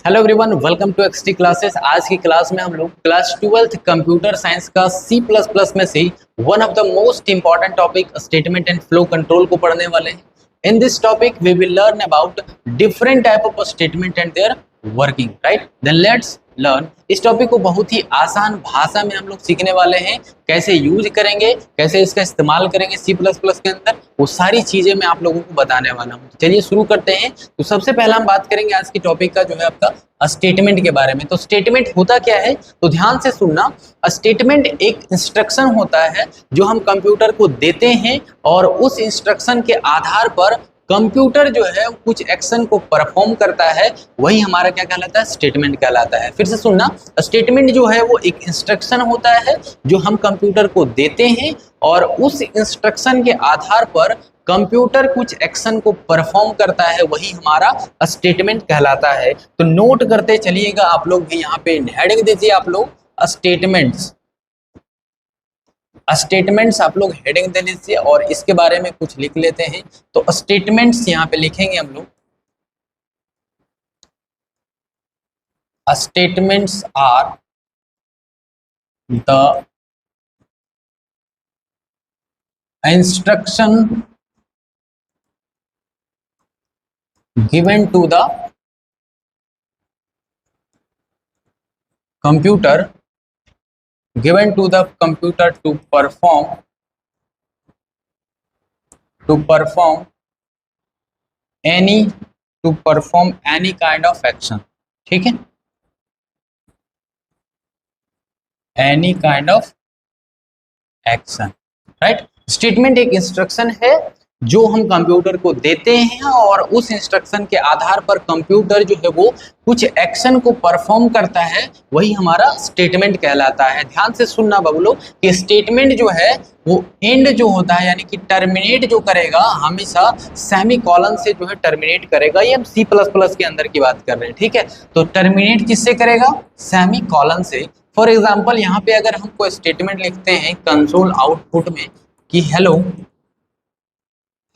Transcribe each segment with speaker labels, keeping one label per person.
Speaker 1: Hello everyone, welcome to XT classes. आज की class में हम लोग क्लास 12th कंप्यूटर साइंस का सी प्लस प्लस में से one of the most important topic statement and flow control को पढ़ने वाले हैं। In this topic we will learn about different type of statement and their working. Right, then let's learn. इस topic को बहुत ही आसान भाषा में हम लोग सीखने वाले हैं। कैसे यूज करेंगे, कैसे इसका इस्तेमाल करेंगे सी प्लस प्लस के अंदर, वो सारी चीजें मैं आप लोगों को बताने वाला हूँ। चलिए शुरू करते हैं। तो सबसे पहला हम बात करेंगे आज की टॉपिक का, जो है आपका स्टेटमेंट के बारे में। तो स्टेटमेंट होता क्या है, तो ध्यान से सुनना। स्टेटमेंट एक इंस्ट्रक्शन होता है जो हम कंप्यूटर को देते हैं और उस इंस्ट्रक्शन के आधार पर कंप्यूटर जो है कुछ एक्शन को परफॉर्म करता है, वही हमारा क्या कहलाता है, स्टेटमेंट कहलाता है। फिर से सुनना, स्टेटमेंट जो है वो एक इंस्ट्रक्शन होता है जो हम कंप्यूटर को देते हैं और उस इंस्ट्रक्शन के आधार पर कंप्यूटर कुछ एक्शन को परफॉर्म करता है, वही हमारा स्टेटमेंट कहलाता है। तो नोट करते चलिएगा आप लोग भी, यहाँ पे हेडिंग दीजिए आप लोग स्टेटमेंट्स। स्टेटमेंट्स आप लोग हेडिंग दे लीजिए और इसके बारे में कुछ लिख लेते हैं। तो स्टेटमेंट्स यहाँ पे लिखेंगे हम लोग। Statements are the instruction given to the computer to perform any kind of action। ठीक है, any kind of action। Right, statement एक इंस्ट्रक्शन है जो हम कंप्यूटर को देते हैं और उस इंस्ट्रक्शन के आधार पर कंप्यूटर जो है वो कुछ एक्शन को परफॉर्म करता है, वही हमारा स्टेटमेंट कहलाता है। ध्यान से सुनना बबलो कि स्टेटमेंट जो है वो एंड जो होता है, यानी कि टर्मिनेट जो करेगा, हमेशा सेमी कॉलन से जो है टर्मिनेट करेगा। ये हम सी प्लस प्लस के अंदर की बात कर रहे हैं। ठीक है, तो टर्मिनेट किससे करेगा, सेमी कॉलन से। फॉर एग्जाम्पल यहाँ पे अगर हम कोई स्टेटमेंट लिखते हैं कंसोल आउटपुट में कि हेलो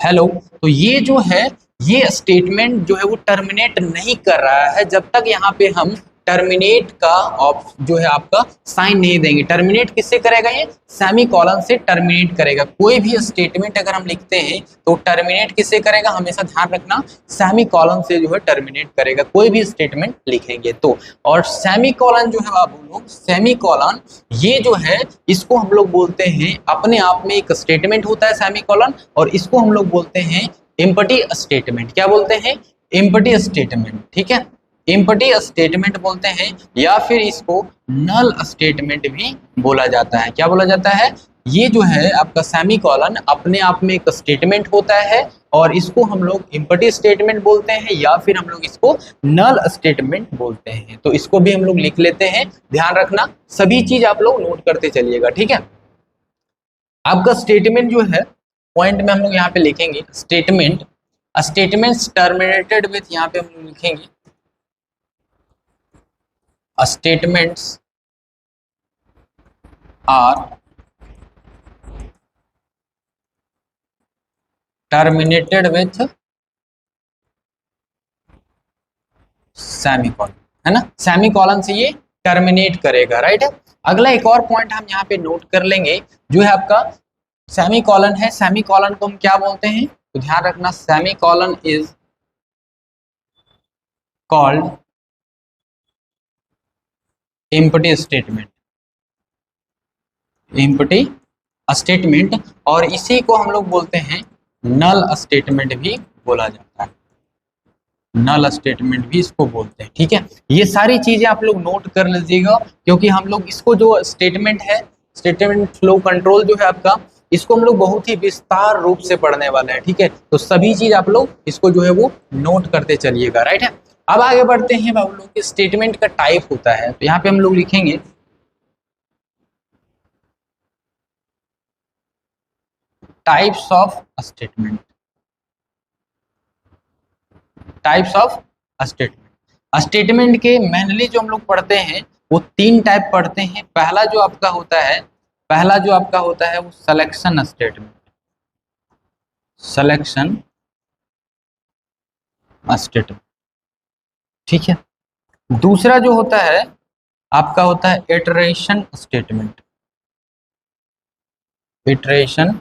Speaker 1: हेलो, तो ये जो है, ये स्टेटमेंट जो है वो टर्मिनेट नहीं कर रहा है जब तक यहाँ पे हम टर्मिनेट का जो है आपका साइन नहीं देंगे। टर्मिनेट किससे करेगा, ये सेमी कॉलन से टर्मिनेट करेगा। कोई भी स्टेटमेंट अगर हम लिखते हैं तो टर्मिनेट किससे करेगा, हमेशा ध्यान रखना, सेमी कॉलन से जो है टर्मिनेट करेगा कोई भी स्टेटमेंट लिखेंगे तो। और सेमी कॉलन जो है बाबू लोग, सेमी कॉलन ये जो है इसको हम लोग बोलते हैं, अपने आप में एक स्टेटमेंट होता है सेमी कॉलन, और इसको हम लोग बोलते हैं एम्प्टी स्टेटमेंट। क्या बोलते हैं, एम्प्टी स्टेटमेंट। ठीक है, एम्प्टी स्टेटमेंट बोलते हैं, या फिर इसको नल स्टेटमेंट भी बोला जाता है। क्या बोला जाता है, ये जो है आपका सेमी कॉलन अपने आप में एक स्टेटमेंट होता है और इसको हम लोग एम्प्टी स्टेटमेंट बोलते हैं, या फिर हम लोग इसको नल स्टेटमेंट बोलते हैं। तो इसको भी हम लोग लिख लेते हैं। ध्यान रखना, सभी चीज आप लोग नोट करते चलिएगा। ठीक है, आपका स्टेटमेंट जो है पॉइंट में हम लोग यहाँ पे लिखेंगे स्टेटमेंट, स्टेटमेंट्स टर्मिनेटेड विथ, यहाँ पे हम लोग लिखेंगे statements are terminated with semicolon, है ना, सेमीकोलन से ये टर्मिनेट करेगा। राइट, अगला एक और पॉइंट हम यहाँ पे नोट कर लेंगे, जो है आपका सेमीकोलन है। सेमीकोलन को हम क्या बोलते हैं, तो ध्यान रखना, semicolon is called empty statement, empty statement, और इसी को हम लोग बोलते हैं नल स्टेटमेंट भी बोला जाता है, नल स्टेटमेंट भी इसको बोलते हैं। ठीक है, ये सारी चीजें आप लोग नोट कर लीजिएगा, क्योंकि हम लोग इसको जो स्टेटमेंट है, स्टेटमेंट फ्लो कंट्रोल जो है आपका, इसको हम लोग बहुत ही विस्तार रूप से पढ़ने वाले हैं। ठीक है, तो सभी चीज आप लोग इसको जो है वो नोट करते चलिएगा। राइट है, अब आगे बढ़ते हैं बाबू लोग कि स्टेटमेंट का टाइप होता है। तो यहाँ पे हम लोग लिखेंगे types of statement, types of statement. Statement के मेनली जो हम लोग पढ़ते हैं वो तीन टाइप पढ़ते हैं। पहला जो आपका होता है, पहला जो आपका होता है वो सिलेक्शन स्टेटमेंट, सिलेक्शन स्टेटमेंट। ठीक है, दूसरा जो होता है आपका होता है इटरेशन स्टेटमेंट। इटरेशन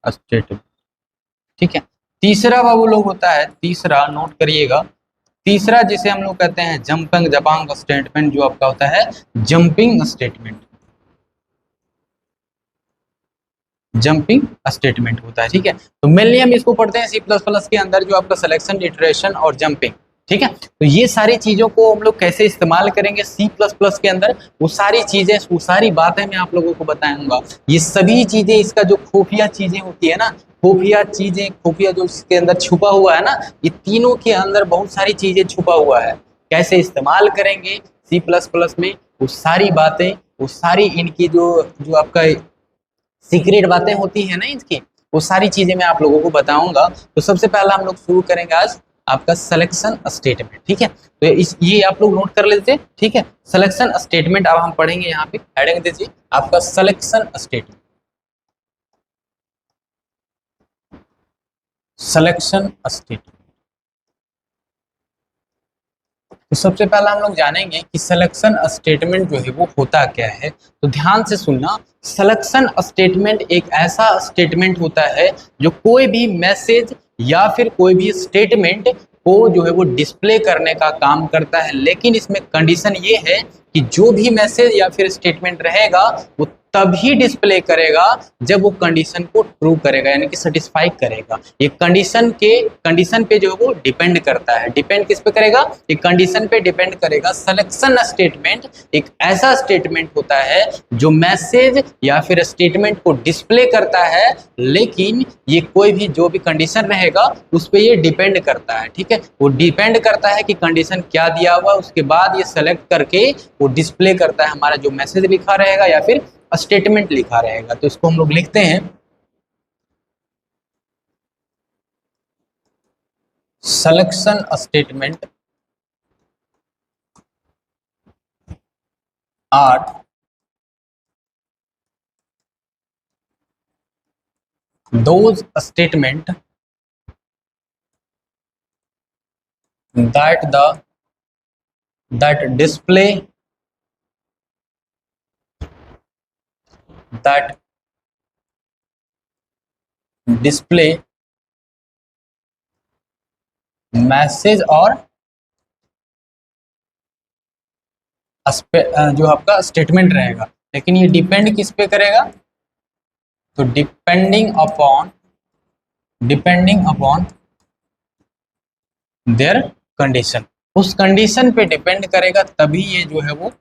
Speaker 1: स्टेटमेंट, ठीक है। तीसरा बाबू लोग होता है, तीसरा नोट करिएगा, तीसरा जिसे हम लोग कहते हैं जंपिंग जबांग स्टेटमेंट, जो आपका होता है जंपिंग स्टेटमेंट। जंपिंग स्टेटमेंट होता है, ठीक है। तो मेनली हम इसको पढ़ते हैं सी प्लस प्लस के अंदर, जो आपका सिलेक्शन, इटरेशन और जंपिंग, ठीक है। तो ये सारी चीजों को हम लोग कैसे इस्तेमाल करेंगे सी प्लस प्लस के अंदर, वो सारी चीजें, वो सारी बातें मैं आप लोगों को बताऊंगा। ये सभी चीजें, इसका जो खुफिया चीजें होती है ना, खुफिया चीजें, खुफिया जो इसके अंदर छुपा हुआ है ना, ये तीनों के अंदर बहुत सारी चीजें छुपा हुआ है। कैसे इस्तेमाल करेंगे सी प्लस प्लस में, वो सारी बातें, वो सारी इनकी जो जो आपका सीक्रेट बातें होती है ना इसकी, वो सारी चीजें मैं आप लोगों को बताऊंगा। तो सबसे पहला हम लोग शुरू करेंगे आज आपका सिलेक्शन स्टेटमेंट, ठीक है। तो ये आप लोग नोट कर लेते, ठीक है। सिलेक्शन स्टेटमेंट अब हम पढ़ेंगे, यहाँ पे हेडिंग दीजिए आपका सिलेक्शन स्टेटमेंट। सिलेक्शन स्टेटमेंट, तो सबसे पहला हम लोग जानेंगे कि सिलेक्शन स्टेटमेंट जो है वो होता क्या है। तो ध्यान से सुनना, सिलेक्शन स्टेटमेंट एक ऐसा स्टेटमेंट होता है जो कोई भी मैसेज या फिर कोई भी स्टेटमेंट को जो है वो डिस्प्ले करने का काम करता है। लेकिन इसमें कंडीशन ये है कि जो भी मैसेज या फिर स्टेटमेंट रहेगा वो तभी डिस्प्ले करेगा जब वो कंडीशन को ट्रू करेगा, यानी कि सेटिस्फाई करेगा। ये कंडीशन पे जो है वो डिपेंड करता है। डिपेंड किस पे करेगा? ये कंडीशन पे डिपेंड करेगा। सिलेक्शन स्टेटमेंट एक ऐसा स्टेटमेंट होता है जो मैसेज या फिर स्टेटमेंट को डिस्प्ले करता है, लेकिन ये कोई भी जो भी कंडीशन रहेगा उस पर ये डिपेंड करता है, ठीक है। वो डिपेंड करता है कि कंडीशन क्या दिया हुआ, उसके बाद ये सेलेक्ट करके वो डिस्प्ले करता है हमारा जो मैसेज लिखा रहेगा या फिर स्टेटमेंट लिखा रहेगा। तो इसको हम लोग लिखते हैं selection statement are those statement that display message और जो आपका स्टेटमेंट रहेगा। लेकिन ये डिपेंड किस पे करेगा? तो डिपेंडिंग अपॉन देयर कंडीशन, उस कंडीशन पे डिपेंड करेगा, तभी ये जो है वो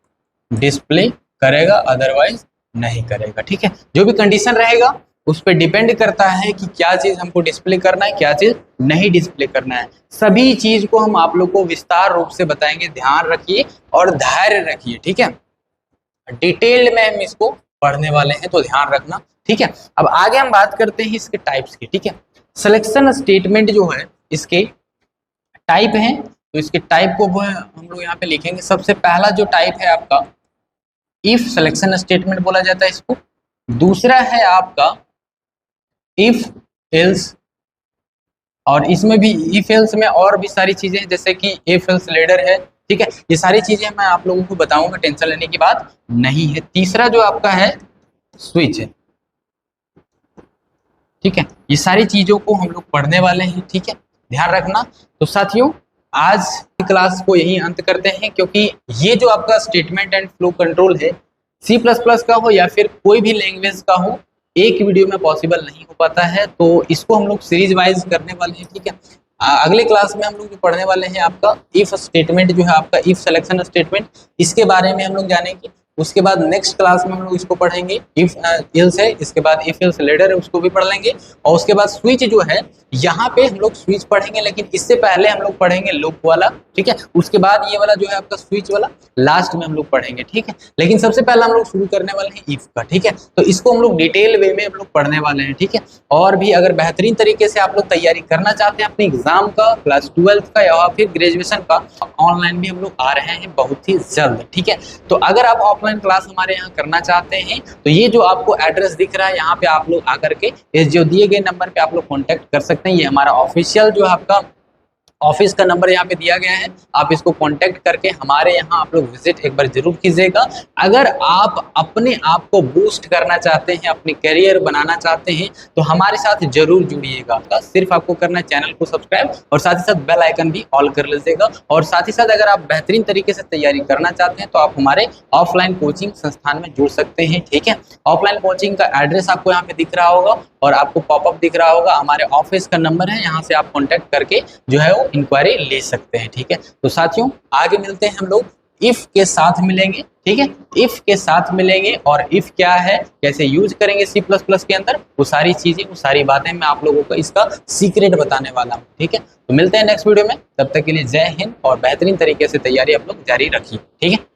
Speaker 1: डिस्प्ले करेगा, अदरवाइज नहीं करेगा, ठीक है। जो भी कंडीशन रहेगा उस पर डिपेंड करता है कि क्या चीज हमको डिस्प्ले करना है, क्या चीज नहीं डिस्प्ले करना है। सभी चीज को हम आप लोग को विस्तार रूप से बताएंगे, ध्यान रखिए और धैर्य रखिए, ठीक है। डिटेल में हम इसको पढ़ने वाले हैं, तो ध्यान रखना, ठीक है। अब आगे हम बात करते हैं इसके टाइप्स की, ठीक है। सिलेक्शन स्टेटमेंट जो है इसके टाइप हैं, तो इसके टाइप को हम लोग यहाँ पे लिखेंगे। सबसे पहला जो टाइप है आपका इफ सिलेक्शन स्टेटमेंट बोला जाता है इसको। दूसरा है आपका इफ एल्स, और इसमें भी इफ एल्स में और भी सारी चीजें हैं, जैसे कि इफ एल्स लेडर है, ठीक है। ये सारी चीजें मैं आप लोगों को बताऊंगा, टेंशन लेने की बात नहीं है। तीसरा जो आपका है स्विच है, ठीक है। ये सारी चीजों को हम लोग पढ़ने वाले हैं, ठीक है, ध्यान रखना। तो साथियों आज की क्लास को यही अंत करते हैं, क्योंकि ये जो आपका स्टेटमेंट एंड फ्लो कंट्रोल है, सी प्लस प्लस का हो या फिर कोई भी लैंग्वेज का हो, एक वीडियो में पॉसिबल नहीं हो पाता है। तो इसको हम लोग सीरीज वाइज करने वाले हैं, ठीक है। अगले क्लास में हम लोग जो पढ़ने वाले हैं आपका इफ स्टेटमेंट जो है आपका इफ सिलेक्शन स्टेटमेंट, इसके बारे में हम लोग जानेंगे। उसके बाद नेक्स्ट क्लास में हम लोग इसको पढ़ेंगे इफ एल्स है, इसके बाद इफ एल्स लेडर है, उसको भी पढ़ लेंगे। और उसके बाद स्विच जो है, यहाँ पे हम लोग स्विच पढ़ेंगे, लेकिन इससे पहले हम लोग पढ़ेंगे लूप वाला, ठीक है। उसके बाद ये वाला जो है आपका स्विच वाला लास्ट में हम लोग पढ़ेंगे, ठीक है। लेकिन सबसे पहले हम लोग शुरू करने वाले हैं इफ का, ठीक है। तो इसको हम लोग डिटेल वे में हम लोग पढ़ने वाले हैं, ठीक है। और भी अगर बेहतरीन तरीके से आप लोग तैयारी करना चाहते हैं अपने एग्जाम का, क्लास 12th का या फिर ग्रेजुएशन का, ऑनलाइन भी हम लोग आ रहे हैं बहुत ही जल्द, ठीक है। तो अगर आप ऑफलाइन क्लास हमारे यहाँ करना चाहते हैं, तो ये जो आपको एड्रेस दिख रहा है यहाँ पे आप लोग आकर के इस जो दिए गए नंबर पे आप लोग कांटेक्ट कर सकते हैं। ये हमारा ऑफिशियल जो है आपका ऑफिस का नंबर यहाँ पे दिया गया है, आप इसको कांटेक्ट करके हमारे यहाँ आप लोग विजिट एक बार जरूर कीजिएगा। अगर आप अपने आप को बूस्ट करना चाहते हैं, अपनी करियर बनाना चाहते हैं, तो हमारे साथ जरूर जुड़िएगा। सिर्फ आपको करना है चैनल को सब्सक्राइब और साथ ही साथ बेल आइकन भी ऑल कर लीजिएगा। और साथ ही साथ अगर आप बेहतरीन तरीके से तैयारी करना चाहते हैं तो आप हमारे ऑफलाइन कोचिंग संस्थान में जुड़ सकते हैं। ठीक है, ऑफलाइन कोचिंग का एड्रेस आपको यहाँ पे दिख रहा होगा और आपको पॉपअप दिख रहा होगा, हमारे ऑफिस का नंबर है, यहाँ से आप कॉन्टेक्ट करके जो है वो इंक्वायरी ले सकते हैं। ठीक है, तो साथियों आगे मिलते हैं हम लोग इफ के साथ मिलेंगे। ठीक है, इफ के साथ मिलेंगे और इफ क्या है, कैसे यूज करेंगे सी प्लस प्लस के अंदर, वो सारी चीजें, वो सारी बातें मैं आप लोगों को इसका सीक्रेट बताने वाला हूँ। ठीक है, तो मिलते हैं नेक्स्ट वीडियो में, तब तक के लिए जय हिंद और बेहतरीन तरीके से तैयारी आप लोग जारी रखिए। ठीक है।